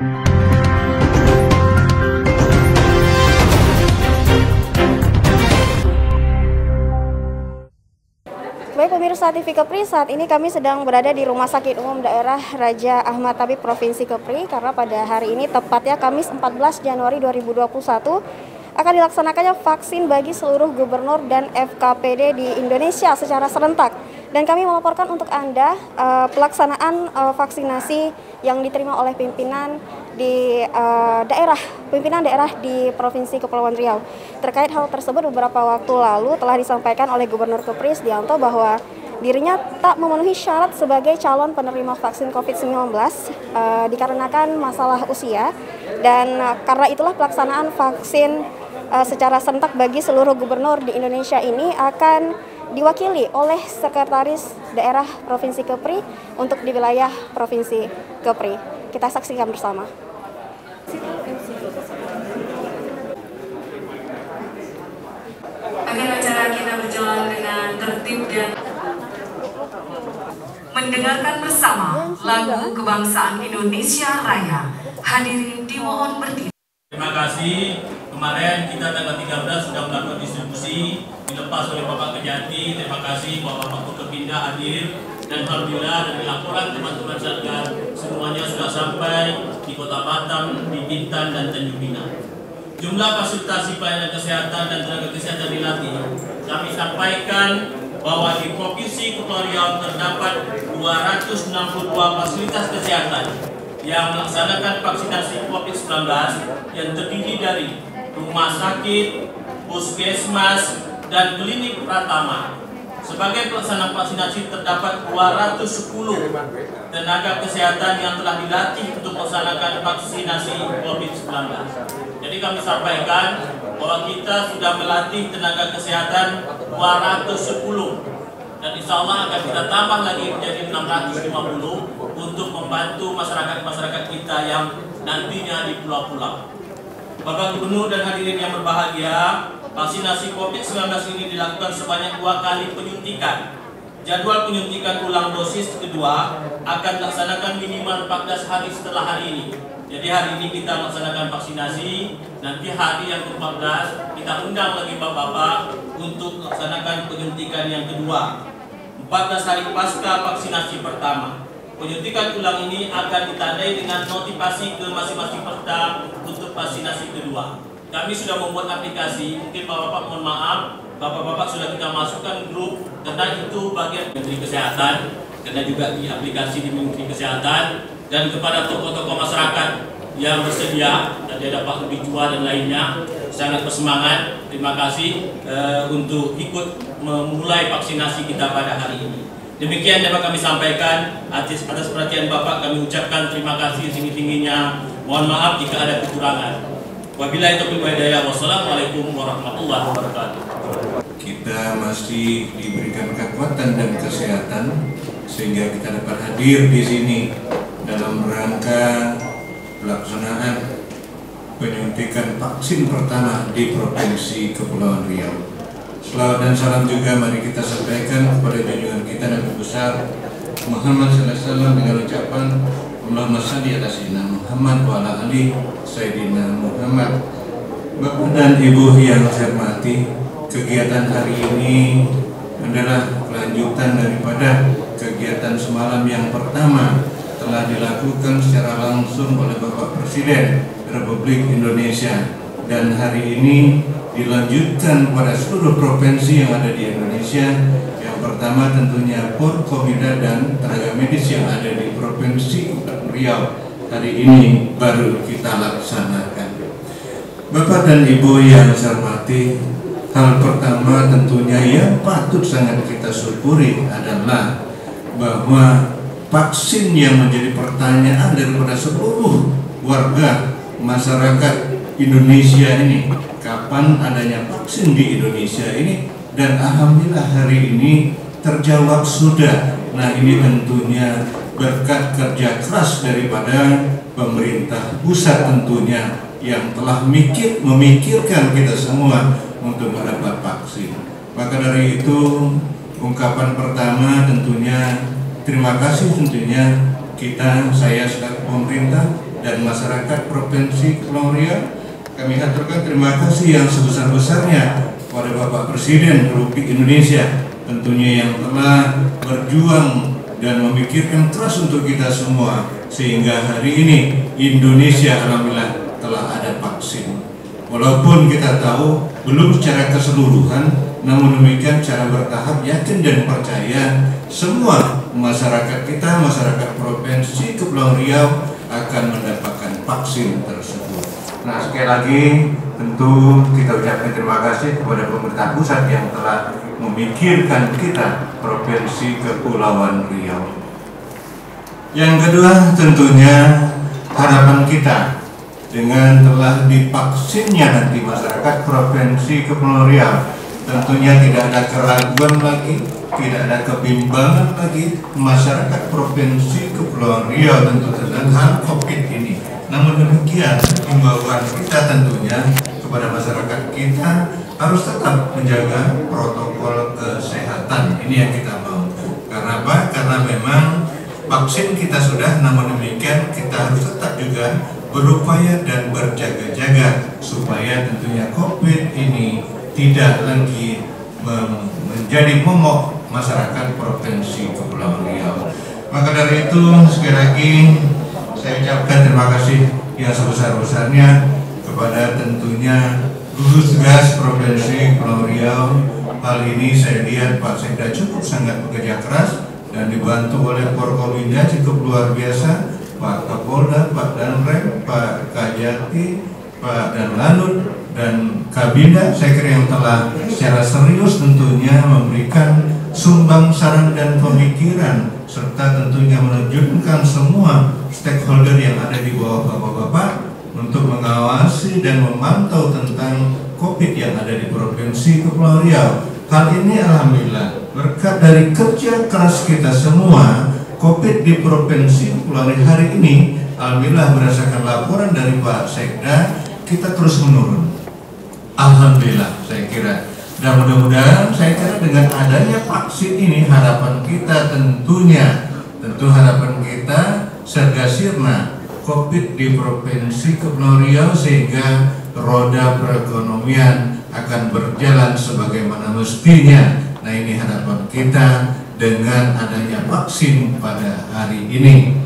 Baik pemirsa TV Kepri, saat ini kami sedang berada di Rumah Sakit Umum Daerah Raja Ahmad Tabib Provinsi Kepri karena pada hari ini tepatnya Kamis 14 Januari 2021 akan dilaksanakannya vaksin bagi seluruh gubernur dan FKPD di Indonesia secara serentak. Dan kami melaporkan untuk Anda pelaksanaan vaksinasi yang diterima oleh pimpinan daerah di Provinsi Kepulauan Riau. Terkait hal tersebut, beberapa waktu lalu telah disampaikan oleh Gubernur Kepri Sedianto bahwa dirinya tak memenuhi syarat sebagai calon penerima vaksin COVID-19 dikarenakan masalah usia, dan karena itulah pelaksanaan vaksin secara serentak bagi seluruh gubernur di Indonesia ini akan diwakili oleh Sekretaris Daerah Provinsi Kepri untuk di wilayah Provinsi Kepri. Kita saksikan bersama. Agar acara kita berjalan dengan tertib dan mendengarkan bersama lagu kebangsaan Indonesia Raya. Hadirin dimohon berdiri. Terima kasih. Kemarin kita tanggal 13 sudah melakukan distribusi dilepas oleh Bapak Kejati. Terima kasih Bapak Kepindah hadir, dan alhamdulillah dari laporan teman-teman Satgas semuanya sudah sampai di Kota Batam, di Bintan dan Tanjung Pinang. Jumlah fasilitasi pelayanan kesehatan dan tenaga kesehatan dilatih. Kami sampaikan bahwa di Provinsi Kepulauan Riau terdapat 262 fasilitas kesehatan yang melaksanakan vaksinasi COVID-19 yang terdiri dari rumah sakit, puskesmas, dan klinik Pratama. Sebagai pelaksana vaksinasi terdapat 210 tenaga kesehatan yang telah dilatih untuk melaksanakan vaksinasi COVID-19. Jadi kami sampaikan bahwa kita sudah melatih tenaga kesehatan 210, dan insya Allah akan kita tambah lagi menjadi 650 untuk membantu masyarakat-masyarakat kita yang nantinya di pulau-pulau. Bapak Gubernur dan hadirin yang berbahagia, vaksinasi COVID-19 ini dilakukan sebanyak 2 kali penyuntikan. Jadwal penyuntikan ulang dosis kedua akan dilaksanakan minimal 14 hari setelah hari ini. Jadi hari ini kita melaksanakan vaksinasi, nanti hari yang ke-14 kita undang lagi Bapak-Bapak untuk melaksanakan penyuntikan yang kedua. 14 hari pasca vaksinasi pertama. Penyuntikan ulang ini akan ditandai dengan notifikasi ke masing-masing peserta untuk vaksinasi kedua. Kami sudah membuat aplikasi, mungkin Bapak-Bapak mohon maaf, Bapak-Bapak sudah kita masukkan grup, karena itu bagian Menteri Kesehatan, karena juga di aplikasi di Menteri Kesehatan, dan kepada tokoh-tokoh masyarakat yang bersedia, tadi ada Pak Rudi Jua dan lainnya, sangat bersemangat. Terima kasih untuk ikut memulai vaksinasi kita pada hari ini. Demikian dapat kami sampaikan. Atas perhatian Bapak kami ucapkan terima kasih tinggi-tingginya. Mohon maaf jika ada kekurangan. Wabillahi taufiq wal hidayah. Wassalamualaikum warahmatullahi wabarakatuh. Kita masih diberikan kekuatan dan kesehatan sehingga kita dapat hadir di sini dalam rangka pelaksanaan penyuntikan vaksin pertama di Provinsi Kepulauan Riau. Selawat dan salam juga mari kita sampaikan kepada junjungan kita Nabi besar Muhammad sallallahu alaihi wasallam dengan ucapan Allahumma shalli ala sayyidina Muhammad wa ala ali sayyidina Muhammad. Bapak dan Ibu yang saya hormati, kegiatan hari ini adalah kelanjutan daripada kegiatan semalam yang pertama telah dilakukan secara langsung oleh Bapak Presiden Republik Indonesia, dan hari ini dilanjutkan pada seluruh provinsi yang ada di Indonesia. Yang pertama tentunya Porkomida dan tenaga medis yang ada di Provinsi Riau hari ini baru kita laksanakan. Bapak dan Ibu yang saya hormati, hal pertama tentunya yang patut sangat kita syukuri adalah bahwa vaksin yang menjadi pertanyaan daripada seluruh warga masyarakat Indonesia ini, kapan adanya vaksin di Indonesia ini, dan alhamdulillah hari ini terjawab sudah. Nah, ini tentunya berkat kerja keras daripada pemerintah pusat tentunya yang telah memikirkan kita semua untuk mendapat vaksin. Maka dari itu ungkapan pertama tentunya terima kasih tentunya saya selaku pemerintah dan masyarakat Provinsi Kepulauan Riau. Kami haturkan terima kasih yang sebesar-besarnya kepada Bapak Presiden Republik Indonesia, tentunya yang telah berjuang dan memikirkan keras untuk kita semua, sehingga hari ini Indonesia alhamdulillah telah ada vaksin. Walaupun kita tahu belum secara keseluruhan, namun demikian secara bertahap yakin dan percaya semua masyarakat kita, masyarakat Provinsi Kepulauan Riau akan mendapatkan vaksin tersebut. Nah, sekali lagi tentu kita ucapkan terima kasih kepada pemerintah pusat yang telah memikirkan kita Provinsi Kepulauan Riau. Yang kedua tentunya harapan kita dengan telah divaksinnya nanti masyarakat Provinsi Kepulauan Riau, tentunya tidak ada keraguan lagi, tidak ada kebimbangan lagi masyarakat Provinsi Kepulauan Riau tentu tentang hal COVID ini. Namun demikian, himbauan kita tentunya kepada masyarakat kita harus tetap menjaga protokol kesehatan. Ini yang kita mau. Karena apa? Karena memang vaksin kita sudah, namun demikian kita harus tetap juga berupaya dan berjaga-jaga supaya tentunya COVID ini tidak lagi menjadi momok masyarakat Provinsi Kepulauan Riau. Maka dari itu sekali lagi saya ucapkan terima kasih yang sebesar-besarnya kepada tentunya gugus tugas Provinsi Kepulauan Riau. Hal ini saya lihat Pak Sekda cukup sangat bekerja keras dan dibantu oleh Forkopimda cukup luar biasa, Pak Kapolda, Pak Danrem, Pak Kajati, Pak Danlanut, dan Kabinda. Saya kira yang telah secara serius tentunya memberikan sumbang saran dan pemikiran serta tentunya menunjukkan semua stakeholder yang ada di bawah Bapak-Bapak untuk mengawasi dan memantau tentang COVID yang ada di Provinsi Kepulauan Riau. Hal ini alhamdulillah berkat dari kerja keras kita semua, COVID di Provinsi Kepulauan Riau hari ini alhamdulillah berdasarkan laporan dari Pak Sekda kita terus menurun. Alhamdulillah saya kira. Dan mudah-mudahan saya kira dengan adanya vaksin ini harapan kita tentu harapan kita serga sirna COVID di Provinsi Kepulauan Riau sehingga roda perekonomian akan berjalan sebagaimana mestinya. Nah, ini harapan kita dengan adanya vaksin pada hari ini.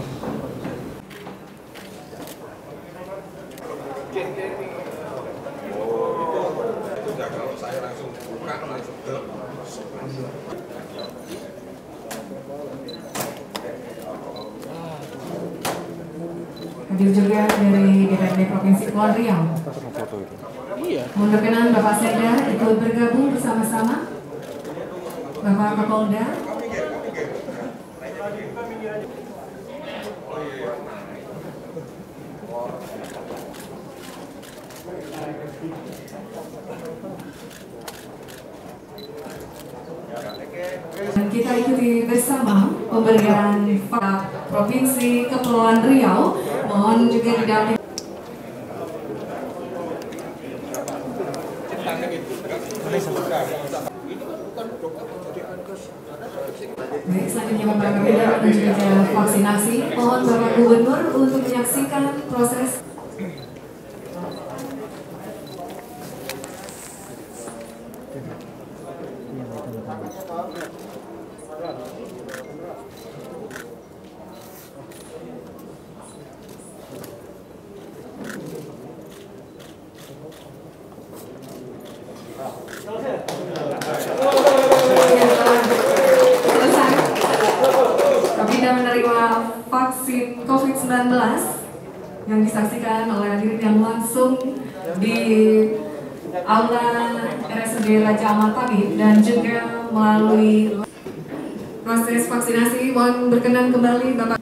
Hadir juga dari DPRD Provinsi Kepulauan Riau. Mohon berkenan Bapak Sekda ikut bergabung bersama-sama. Bapak Kapolda. Dan kita ikuti bersama pemberian Provinsi Kepulauan Riau. Mohon juga didampingi. Baik, selanjutnya Bapak Kabinda dan juga vaksinasi. Mohon Bapak Gubernur untuk menyaksikan proses. Kabinda menerima vaksin COVID-19 yang disaksikan oleh hadirin yang langsung di Aula RSUD Raja Ampat Tabib dan juga melalui proses vaksinasi. Mohon berkenan kembali Bapak.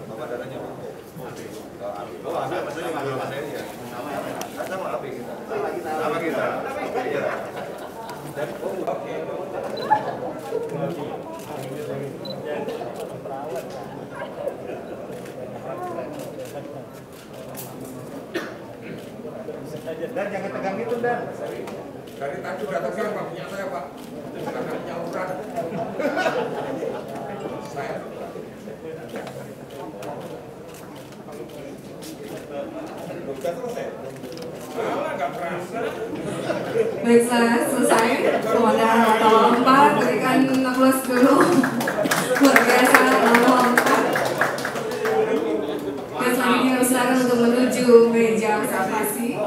Bapak darahnya Dan jangan tegang gitu, Dan. Dari tadi udah tegang, Pak, punya saya, Pak. Karena punya ukuran. Saya. Udah selesai. Malah nggak berasa. Baiklah, selesai. Kepada nomor 4, berikan aplaus dulu. Luar biasa, nomor 4. Dan selanjutnya silakan untuk menuju meja observasi.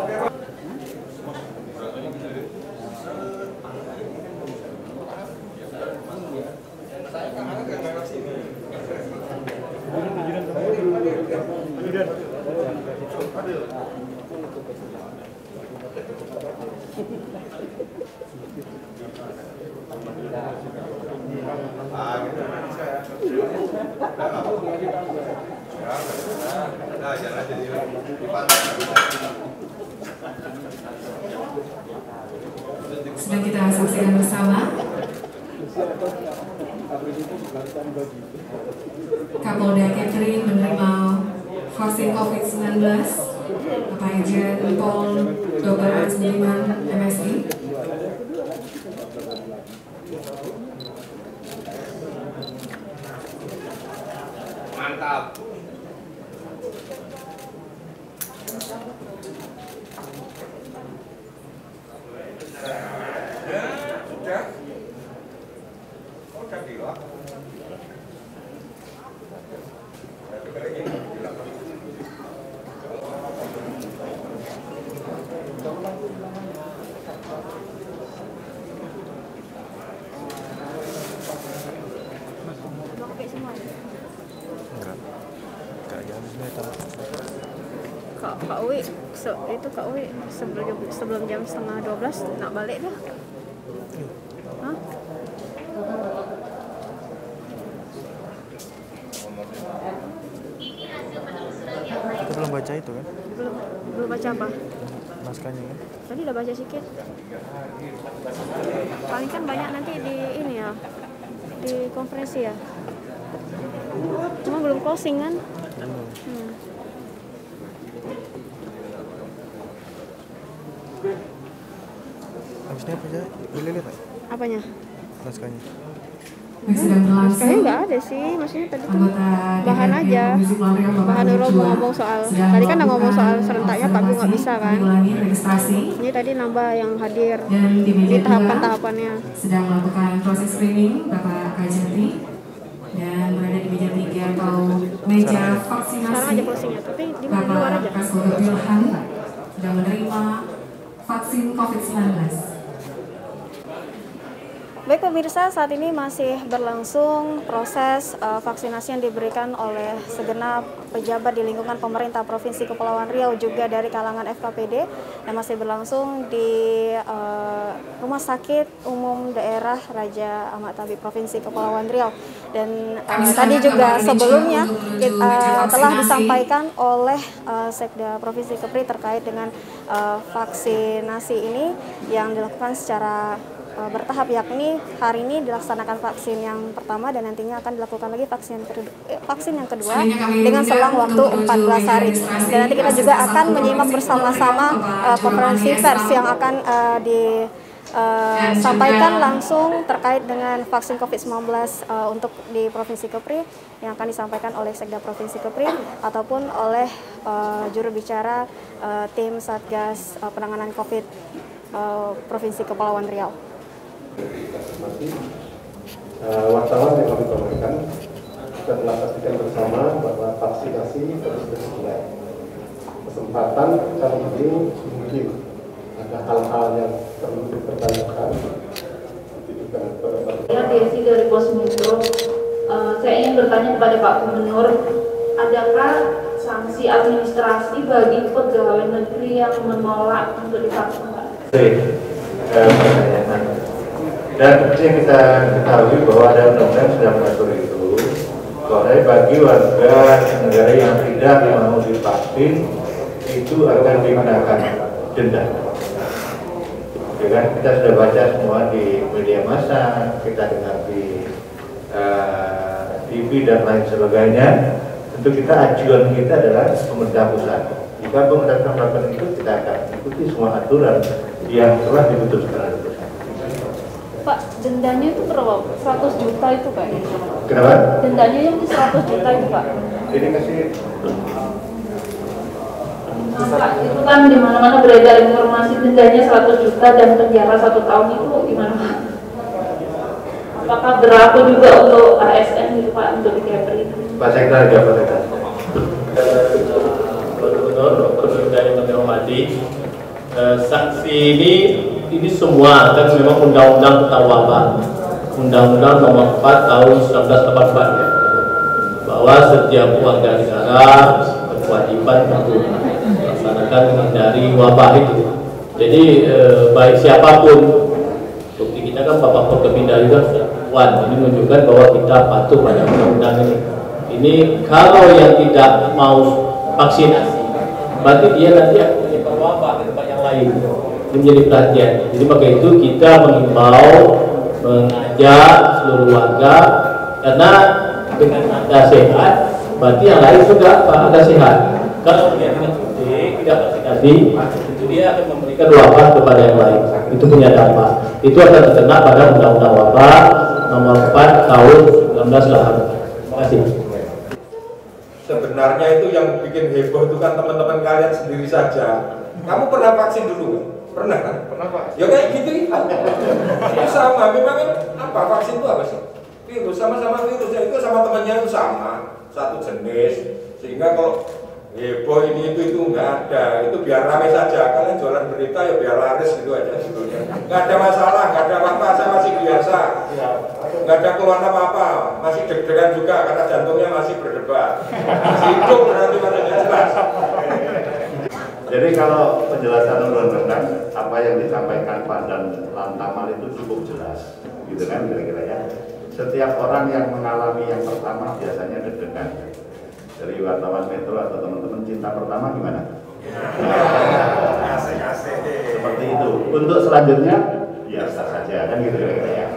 Sedang kita saksikan bersama Kapolda Kepri menerima vaksin COVID-19 Bapak Irjen Pol Dr. Aris Budiman, MSI. Mantap. Sudah. Udah gila. Kak Uwi, itu Kak Uwi sebelum jam setengah 12 nak balik dah. Hah? Kita belum baca itu kan? Belum baca apa? Naskahnya kan? Tadi udah baca sedikit. Paling kan banyak nanti di ini ya, di konferensi ya. Cuma belum closing kan? Habisnya apa aja? Boleh lihat tak? Apanya? Naskahnya. Sedang berlangsung. Kayaknya nggak ada sih, maksudnya tadi kan bahan aja. Bahan dulu mau ngomong soal, tadi kan udah ngomong soal serentaknya Pak Bu nggak bisa kan. Ini tadi nambah yang hadir di tahapan-tahapannya. Sedang melakukan proses screening Bapak Kajati dan berada di meja 3 atau meja vaksinasi. Sekarang aja closingnya, tapi di luar Bapak aja. Kasbul Wilhan sedang menerima vaksin COVID-19. Baik pemirsa, saat ini masih berlangsung proses vaksinasi yang diberikan oleh segenap pejabat di lingkungan pemerintah Provinsi Kepulauan Riau juga dari kalangan FKPD yang masih berlangsung di Rumah Sakit Umum Daerah Raja Ahmad Tabib Provinsi Kepulauan Riau. Dan tadi juga sebelumnya telah disampaikan oleh Sekda Provinsi Kepri terkait dengan vaksinasi ini yang dilakukan secara bertahap, yakni hari ini dilaksanakan vaksin yang pertama dan nantinya akan dilakukan lagi vaksin yang kedua dengan selang waktu 14 hari. Dan nanti kita juga akan menyimak bersama-sama konferensi pers yang akan disampaikan langsung terkait dengan vaksin COVID-19 untuk di Provinsi Kepri yang akan disampaikan oleh Sekda Provinsi Kepri ataupun oleh juru bicara tim Satgas penanganan COVID Provinsi Kepulauan Riau. Wartawan yang kami sampaikan, kita telah pastikan bersama bahwa vaksinasi terus dimulai. Kesempatan kali ini mungkin ada hal-hal yang perlu dipertanyakan. Desi dari Pos Metro, saya ingin bertanya kepada Pak Gubernur, adakah sanksi administrasi bagi pegawai negeri yang menolak untuk divaksinasi? Dan seperti yang kita ketahui bahwa ada undang-undang sudah mengatur itu, Soalnya bagi warga negara yang tidak mau divaksin itu akan dikenakan denda. Ya kan? Kita sudah baca semua di media massa, kita dengar di TV dan lain sebagainya. Tentu kita ajuan kita adalah pemerintah pusat. Jika pemerintah melakukan itu, kita akan ikuti semua aturan yang telah diputuskan oleh pusat. Pak, dendanya itu berapa? 100 juta itu Pak? Kenapa? Dendanya yang 100 juta itu Pak? Ini kasih. Pak, itu kan di mana-mana beredar informasi dendanya 100 juta dan penjara 1 tahun itu gimana Pak? Apakah berlaku juga untuk ASN gitu Pak, untuk di Kepri? Pak Sekda, ya Pak Sekda. Gubernur yang kami hormati, sanksi ini semua kan memang undang-undang tentang wabah, Undang-Undang Nomor 4 Tahun 1944 ya, bahwa setiap warga negara berkewajiban untuk melaksanakan menghindari wabah itu. Jadi baik siapapun, bukti kita kan Bapak Forkopimda juga sudah kuat, ini menunjukkan bahwa kita patuh pada undang-undang ini. Ini kalau yang tidak mau vaksinasi, berarti dia nanti akan menyebar wabah di tempat yang lain. Ini menjadi perhatian. Jadi maka itu kita mengimbau, mengajak seluruh warga, karena dengan Anda sehat, berarti yang lain juga Anda sehat. Kalau dia tidak suntik, tidak vaksinasi, itu dia akan memberikan wabah kepada yang lain. Itu punya dampak. Itu akan terkena pada Undang-Undang Wabah Nomor 4 Tahun 1988. Terima kasih. Sebenarnya itu yang bikin heboh itu kan teman-teman kalian sendiri saja. Kamu pernah vaksin dulu? Pernah kan? Pernah Pak. Ya kayak gitu itu. Itu sama, memang apa vaksin itu apa sih? Virus, sama-sama virusnya itu sama temannya itu sama, satu jenis. Sehingga kalau heboh ini itu nggak ada, itu biar ramai saja. Kalian jualan berita ya biar laris gitu aja sebetulnya. Nggak ada masalah, nggak ada apa-apa, saya masih biasa. Nggak ada keluhan apa-apa, masih deg-degan juga karena jantungnya masih berdebar. Masih hidup berarti masih jelas. Jadi kalau penjelasan undang-undang apa yang disampaikan Pak dan Lantamal itu cukup jelas, gitu kan kira-kira ya. Setiap orang yang mengalami yang pertama biasanya deg-degan. Dari wartawan Metro atau teman-teman cinta pertama gimana? Seperti itu. Untuk selanjutnya biasa saja kan gitu kira-kira ya.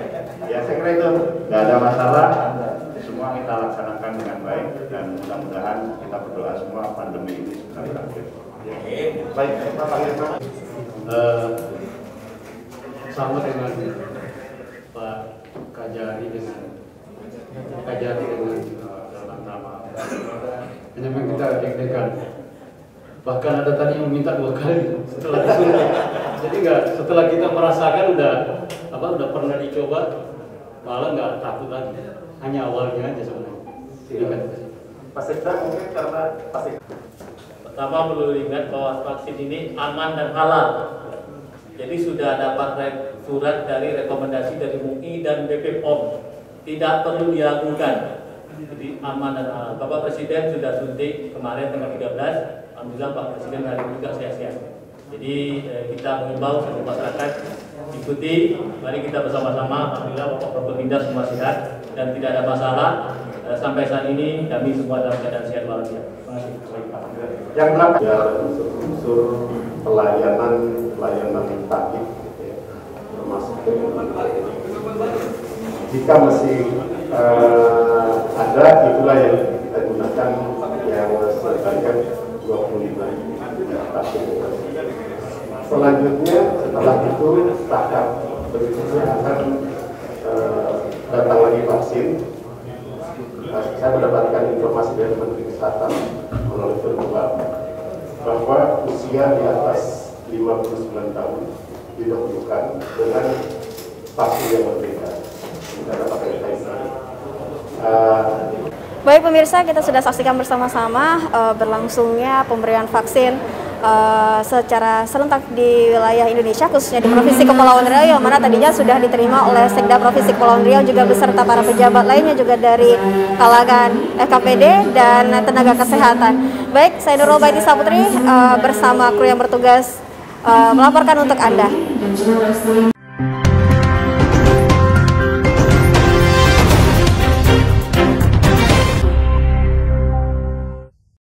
Ya saya kira itu nggak ada masalah. Semua kita laksanakan dengan baik dan mudah-mudahan kita berdoa semua pandemi ini segera berakhir. Baik, Pak Irma. Sama dengan Pak Kajari dengan dalam nama. Hanya memang kita deg-degan. Bahkan ada tadi yang minta 2 kali setelah disuntik. Jadi setelah kita merasakan udah pernah dicoba, malah nggak takut lagi. Hanya awalnya aja sebenarnya. Pak Sekda mungkin karena pasti. Pertama perlu diingat bahwa vaksin ini aman dan halal. Jadi sudah dapat surat dari rekomendasi dari MUI dan BP POM. Tidak perlu diragukan. Jadi aman dan halal. Bapak Presiden sudah suntik kemarin tanggal 13. Alhamdulillah Pak Presiden hari ini juga sehat-sehat. Jadi kita mengimbau seluruh masyarakat ikuti. Mari kita bersama-sama. Alhamdulillah Bapak Forkopimda semua sehat dan tidak ada masalah. Sampai saat ini kami semua dalam keadaan sehat walafiat. Terima kasih. Yang berapa? Ya, unsur pelayanan tadi, ya, termasuk jika masih ada, itulah yang kita gunakan yang sebanyak 25 vaksin. Selanjutnya setelah itu tahap berikutnya akan datang lagi vaksin. Saya mendapatkan informasi dari Menteri Kesehatan melalui virtual bahwa usia di atas 59 tahun didahulukan dengan vaksin yang berbeda. Kita pakai Pfizer. Baik pemirsa, kita sudah saksikan bersama-sama berlangsungnya pemberian vaksin secara serentak di wilayah Indonesia, khususnya di Provinsi Kepulauan Riau, yang mana tadinya sudah diterima oleh Sekda Provinsi Kepulauan Riau juga beserta para pejabat lainnya juga dari kalangan FKPD dan tenaga kesehatan. Baik, saya Nurul Baiti Saputri bersama kru yang bertugas melaporkan untuk Anda.